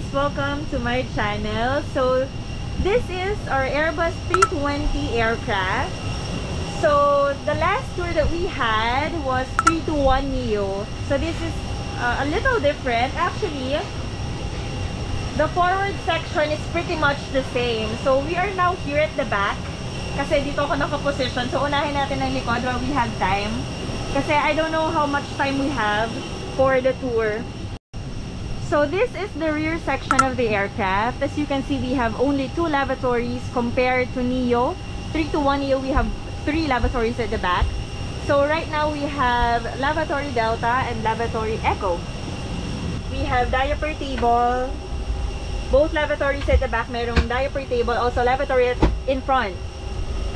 Welcome to my channel. So this is our Airbus 320 aircraft. So the last tour that we had was 321neo. So this is a little different. Actually, the forward section is pretty much the same. So we are now here at the back. Kasi dito ako nakaposition. So unahin natin ang likod while we have time. Kasi I don't know how much time we have for the tour. So this is the rear section of the aircraft. As you can see, we have only 2 lavatories compared to Neo. 321neo, we have 3 lavatories at the back. So right now we have lavatory Delta and lavatory Echo. We have diaper table. Both lavatories at the back, merong diaper table. Also lavatory in front.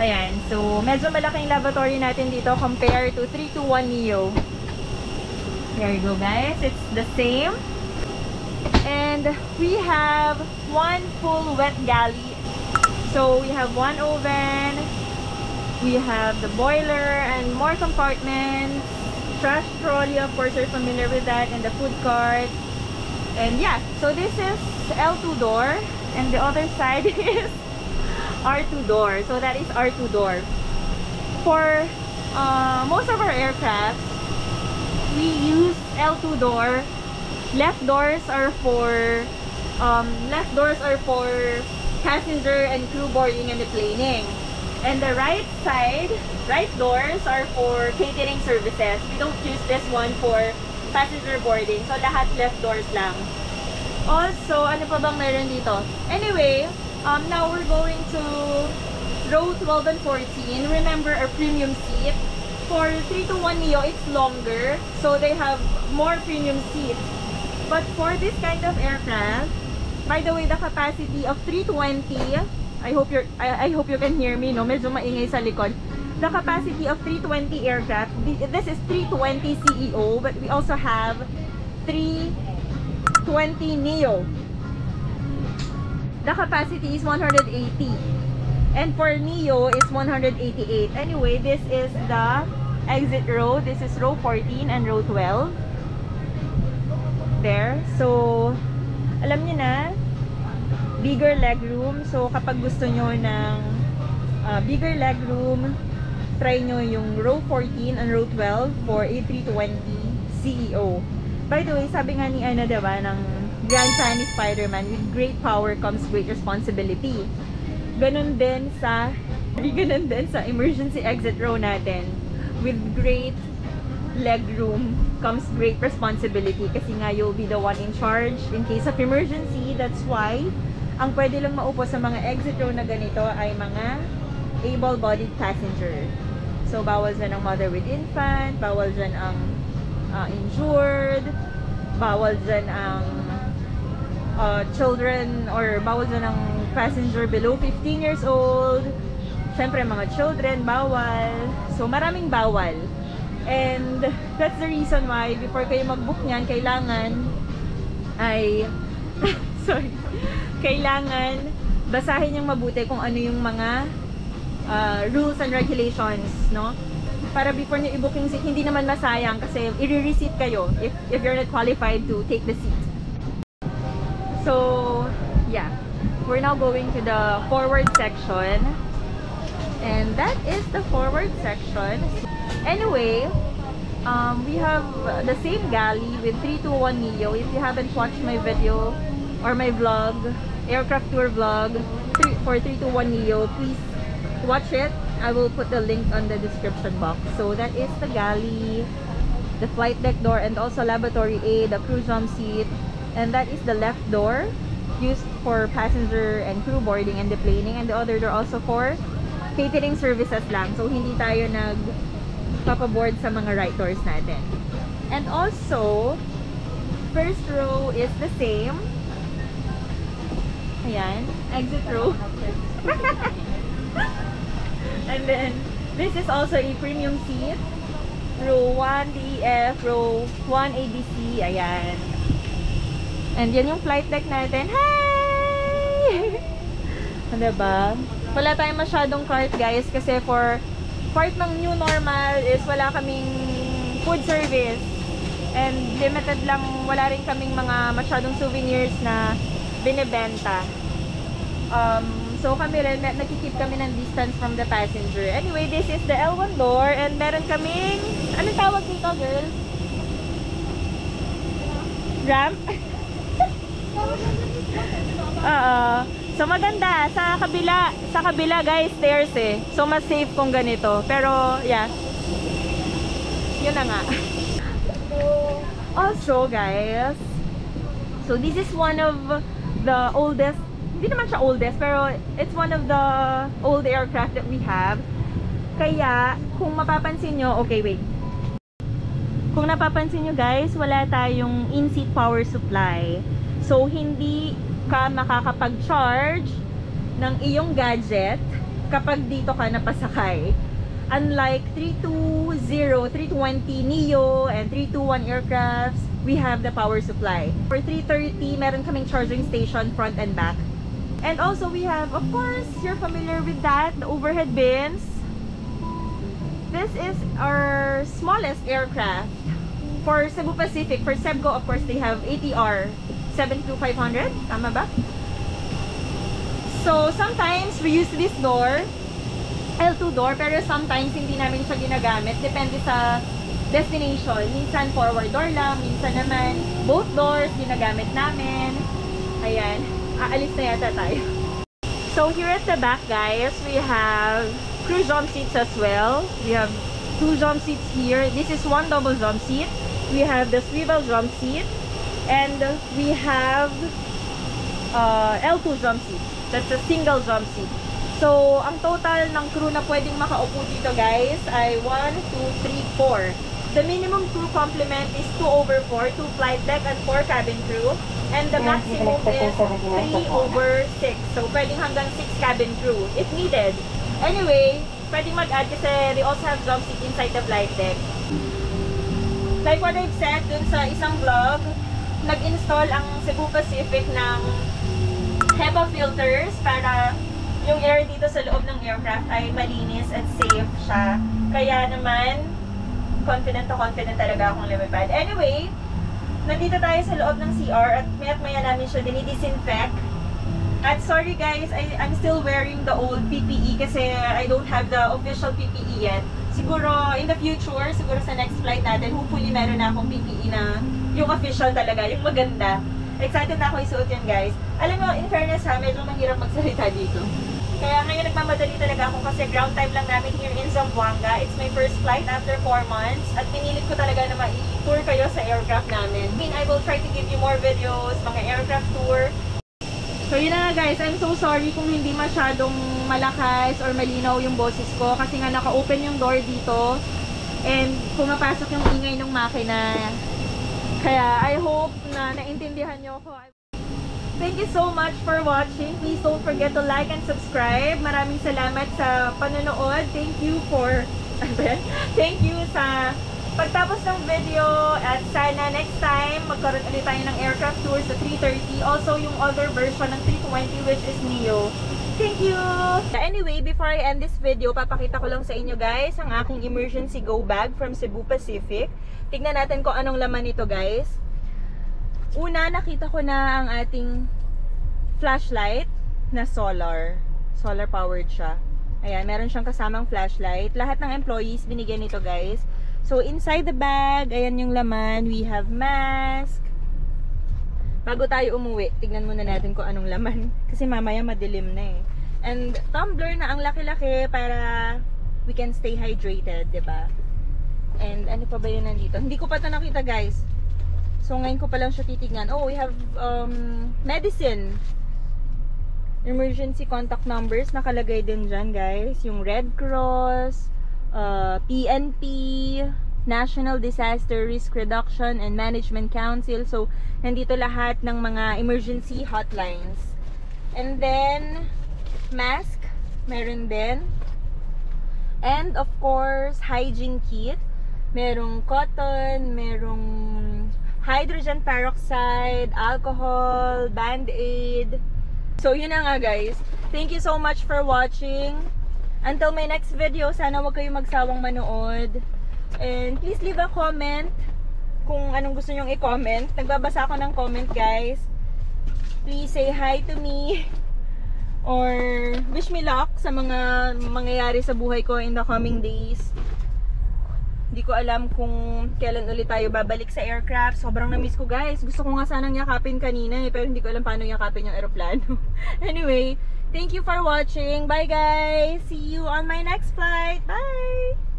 Ayan. So medyo malaking lavatory natin dito compared to 321neo. There you go, guys. It's the same. And we have one full wet galley. So we have one oven, we have the boiler and more compartments, trash trolley, of course you're familiar with that, and the food cart. And yeah, so this is L2 door and the other side is R2 door. So that is R2 door. For most of our aircraft, we use L2 door. Left doors are for passenger and crew boarding and deplaning. And the right side, right doors are for catering services. We don't use this one for passenger boarding. So lahat left doors lang. Also, ano pa bang meron dito? Anyway, now we're going to row 12 and 14. Remember our premium seat. For 321neo, it's longer. So they have more premium seats. But for this kind of aircraft, by the way, the capacity of 320, I hope you can hear me, no? Medyo maingay sa likod. The capacity of 320 aircraft, this is 320 CEO, but we also have 320neo. The capacity is 180. And for Neo, it's 188. Anyway, this is the exit row. This is row 14 and row 12. There. So, alam niyo na, bigger legroom. So, kapag gusto nyo ng bigger legroom, try nyo yung row 14 and row 12 for A320 CEO. By the way, sabi nga ni Ana, diba, ng Grand Chinese Spider-Man, with great power comes great responsibility. Ganun din sa emergency exit row natin. With great legroom comes great responsibility kasi nga you'll be the one in charge in case of emergency. That's why ang pwede lang maupo sa mga exit row na ganito ay mga able-bodied passenger. So bawal dyan ang mother with infant, bawal dyan ang injured, bawal dyan ang children, or bawal dyan ang passenger below 15 years old. Syempre mga children, bawal. So maraming bawal. And that's the reason why before kayo mag-book niyan, kailangan ay kailangan basahin yung mabuti kung ano yung mga rules and regulations, no? Para before niyo i-book yung seat, hindi naman masayang kasi i-re-seat kayo if you're not qualified to take the seat. So, yeah. We're now going to the forward section. And that is the forward section. Anyway, we have the same galley with 321neo. If you haven't watched my video or my vlog, aircraft tour vlog for 321neo, please watch it. I will put the link on the description box. So that is the galley, the flight deck door, and also lavatory A, the crew jump seat, and that is the left door used for passenger and crew boarding and deplaning, and the other door also for catering services lang. So hindi tayo papaboard sa mga right doors natin. And also, first row is the same. Ayan, exit row. And then, this is also a premium seat. Row 1 DEF, row 1 ABC. Ayan. And yan yung flight deck natin. Hi! Diba? Wala tayong masyadong cart, guys, kasi for part ng new normal is wala kaming food service and limited lang, wala rin kaming mga masyadong souvenirs na binebenta. So kami rin, nakikip kami ng distance from the passenger. Anyway, this is the L1 door and meron kaming, anong tawag dito, girl? Ramp? So maganda sa kabila guys, stairs eh. So mas safe kung ganito. Pero yeah. Yun na nga. Also guys, so this is one of the oldest, hindi naman siya oldest, pero it's one of the old aircraft that we have. Kaya kung mapapansin nyo, okay wait. Kung napapansin nyo guys, wala tayong in-seat power supply. So hindi ka makakapag-charge ng iyong gadget kapag dito ka napasakay. Unlike 320, 320 Neo and 321 aircrafts, we have the power supply. For 330, meron kaming charging station front and back. And also we have, of course, you're familiar with that, the overhead bins. This is our smallest aircraft. For Cebu Pacific, for Cebgo, of course, they have ATR 72500, tama ba? So sometimes we use this door, L2 door, pero sometimes hindi namin siya ginagamit, depende sa destination. Minsan forward door lang, minsan naman both doors ginagamit namin. Ayan, aalis na yata tayo. So here at the back guys, we have crew jump seats as well. We have 2 jump seats here. This is 1 double jump seat. We have the swivel jump seat. And we have L2 jump seat. That's a single jump seat. So, ang total ng crew na pwedeng makaupo dito guys ay 1, 2, 3, 4. The minimum crew complement is 2/4, 2 flight deck and 4 cabin crew. And the maximum is 3/6. So, pwedeng hanggang 6 cabin crew if needed. Anyway, pwedeng mag-add kasi they also have jump seat inside the flight deck. Like what I've said dun sa isang vlog, nag-install ang Cebu Pacific ng HEPA filters para yung air dito sa loob ng aircraft ay malinis at safe siya. Kaya naman, confident talaga akong lumipad. Anyway, nandito tayo sa loob ng CR at maya namin siya dinidisinfect. At sorry guys, I'm still wearing the old PPE kasi I don't have the official PPE yet. Siguro in the future, siguro sa next flight natin, hopefully meron na akong PPE na yung official talaga, yung maganda. Excited na ako isuot yan guys. Alam mo, in fairness ha, medyo mahirap magsalita dito. Kaya ngayon nagmamadali talaga ako kasi ground time lang namin here in Zamboanga. It's my first flight after 4 months at pinilit ko talaga na ma-tour kayo sa aircraft namin. I will try to give you more videos, mga aircraft tour. So yun na nga guys, I'm so sorry kung hindi masyadong malakas or malinaw yung boses ko kasi nga naka-open yung door dito and pumapasok yung ingay ng makina. Kaya I hope na naintindihan nyo ako. Thank you so much for watching. Please don't forget to like and subscribe. Maraming salamat sa panonood. Thank you sa pagtapos ng video at sana next time magkaroon ulit tayo ng aircraft tour sa 330. Also yung other version ng 320 which is Neo. Thank you! Anyway, before I end this video, papakita ko lang sa inyo guys ang aking emergency go bag from Cebu Pacific. Tignan natin kung anong laman nito guys. Una, nakita ko na ang ating flashlight na solar powered siya. Ayan, meron siyang kasamang flashlight. Lahat ng employees binigyan nito guys. So inside the bag, ayan yung laman. We have mask. Bago tayo umuwi, tignan muna natin kung anong laman. Kasi mamaya madilim na eh. And tumbler na ang laki-laki para we can stay hydrated, diba? And ano pa ba yun nandito? Hindi ko pa ito nakita guys. So ngayon ko pa lang siya titignan. Oh, we have medicine. Emergency contact numbers nakalagay din dyan guys. Yung Red Cross, PNP, National Disaster Risk Reduction and Management Council. So nandito lahat ng mga emergency hotlines. And then mask, meron din. And of course, hygiene kit. Merong cotton, merong hydrogen peroxide, alcohol, band-aid. So yun na nga guys. Thank you so much for watching. Until my next video, sana wag kayong magsawang manood. And please leave a comment kung anong gusto nyong i-comment. Nagbabasa ako ng comment guys. Please say hi to me. Or wish me luck sa mga mangyayari sa buhay ko in the coming days. Hindi ko alam kung kailan ulit tayo babalik sa aircraft. Sobrang na-miss ko, guys. Gusto ko nga sanang yakapin kanina pero hindi ko alam paano yakapin yung aeroplano. Anyway, thank you for watching. Bye, guys! See you on my next flight. Bye!